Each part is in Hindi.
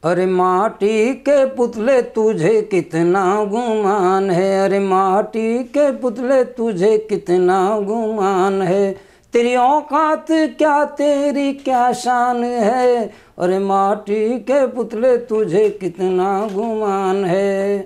अरे माटी के पुतले तुझे कितना गुमान है, अरे माटी के पुतले तुझे कितना गुमान है, तेरी औकात क्या तेरी क्या शान है, अरे माटी के पुतले तुझे कितना गुमान है।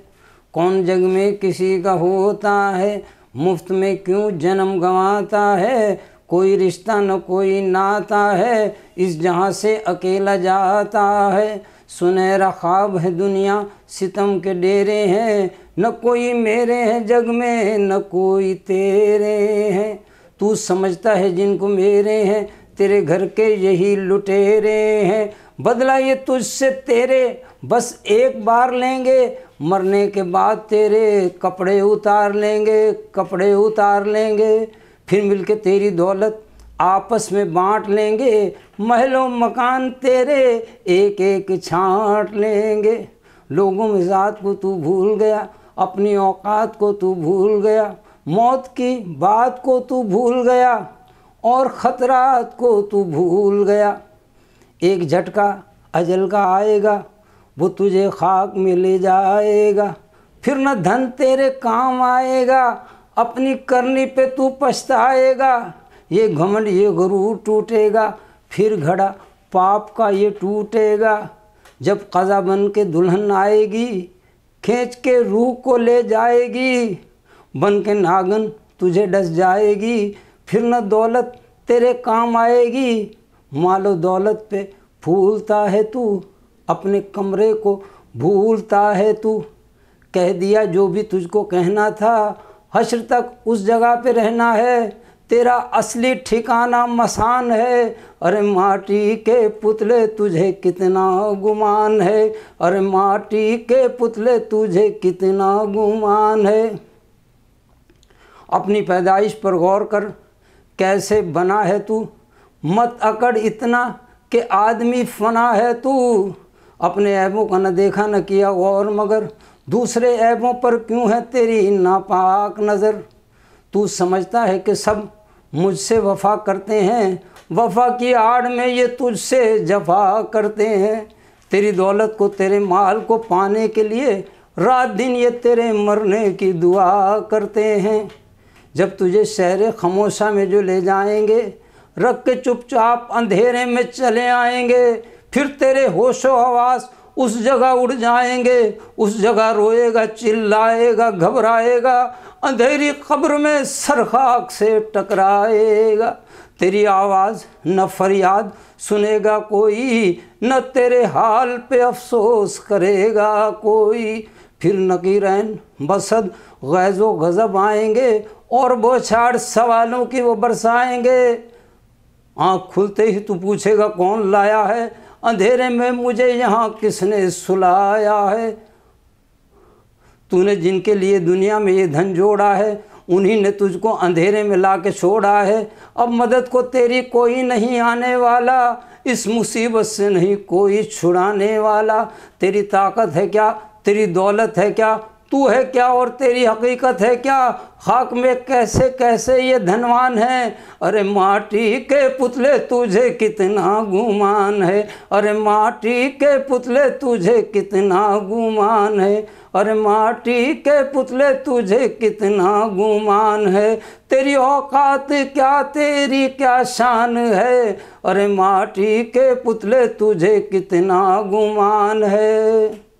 कौन जग में किसी का होता है, मुफ्त में क्यों जन्म गंवाता है, कोई रिश्ता न कोई नाता है, इस जहाँ से अकेला जाता है। सुनहरा ख्वाब है दुनिया सितम के डेरे हैं, न कोई मेरे हैं जग में न कोई तेरे हैं। तू समझता है जिनको मेरे हैं, तेरे घर के यही लुटेरे हैं। बदला ये तुझसे तेरे बस एक बार लेंगे, मरने के बाद तेरे कपड़े उतार लेंगे, कपड़े उतार लेंगे। फिर मिलके तेरी दौलत आपस में बांट लेंगे, महलों मकान तेरे एक एक छांट लेंगे। लोगों में ज़ात को तू भूल गया, अपनी औकात को तू भूल गया, मौत की बात को तू भूल गया और ख़तरात को तू भूल गया। एक झटका अजल का आएगा, वो तुझे खाक में ले जाएगा, फिर न धन तेरे काम आएगा, अपनी करनी पे तू पछताएगा। ये घमंड ये गुरूर टूटेगा, फिर घड़ा पाप का ये टूटेगा। जब क़ज़ा बन के दुल्हन आएगी, खींच के रूह को ले जाएगी, बन के नागन तुझे डस जाएगी, फिर न दौलत तेरे काम आएगी। मालो दौलत पे फूलता है तू, अपने कमरे को भूलता है तू। कह दिया जो भी तुझको कहना था, हश्र तक उस जगह पे रहना है, तेरा असली ठिकाना मसान है। अरे माटी के पुतले तुझे कितना गुमान है, अरे माटी के पुतले तुझे कितना गुमान है। अपनी पैदाइश पर गौर कर, कैसे बना है तू, मत अकड़ इतना कि आदमी फना है तू। अपने ऐबों का न देखा न किया गौर, मगर दूसरे ऐबों पर क्यों है तेरी नापाक नज़र। तू समझता है कि सब मुझसे वफ़ा करते हैं, वफ़ा की आड़ में ये तुझसे जफ़ा करते हैं। तेरी दौलत को तेरे माल को पाने के लिए रात दिन ये तेरे मरने की दुआ करते हैं। जब तुझे शहर खामोशा में जो ले जाएंगे, रख के चुपचाप अंधेरे में चले आएंगे, फिर तेरे होशो हवास उस जगह उड़ जाएंगे। उस जगह रोएगा, चिल्लाएगा, घबराएगा, अंधेरी कब्र में सर खाक से टकराएगा। तेरी आवाज़ न फरियाद सुनेगा कोई, न तेरे हाल पे अफसोस करेगा कोई। फिर नकीरैन बसद गैज़ो गज़ब आएंगे और बौछार सवालों की वो बरसाएंगे। आँख खुलते ही तू पूछेगा कौन लाया है, अंधेरे में मुझे यहाँ किसने सुलाया है। तूने जिनके लिए दुनिया में ये धन जोड़ा है, उन्हीं ने तुझको अंधेरे में ला के छोड़ा है। अब मदद को तेरी कोई नहीं आने वाला, इस मुसीबत से नहीं कोई छुड़ाने वाला। तेरी ताकत है क्या, तेरी दौलत है क्या, तू है क्या और तेरी हकीकत है क्या, खाक में कैसे कैसे ये धनवान है। अरे माटी के पुतले तुझे कितना गुमान है, अरे माटी के पुतले तुझे कितना गुमान है, अरे माटी के पुतले तुझे कितना गुमान है। तेरी औकात क्या तेरी क्या शान है, अरे माटी के पुतले तुझे कितना गुमान है।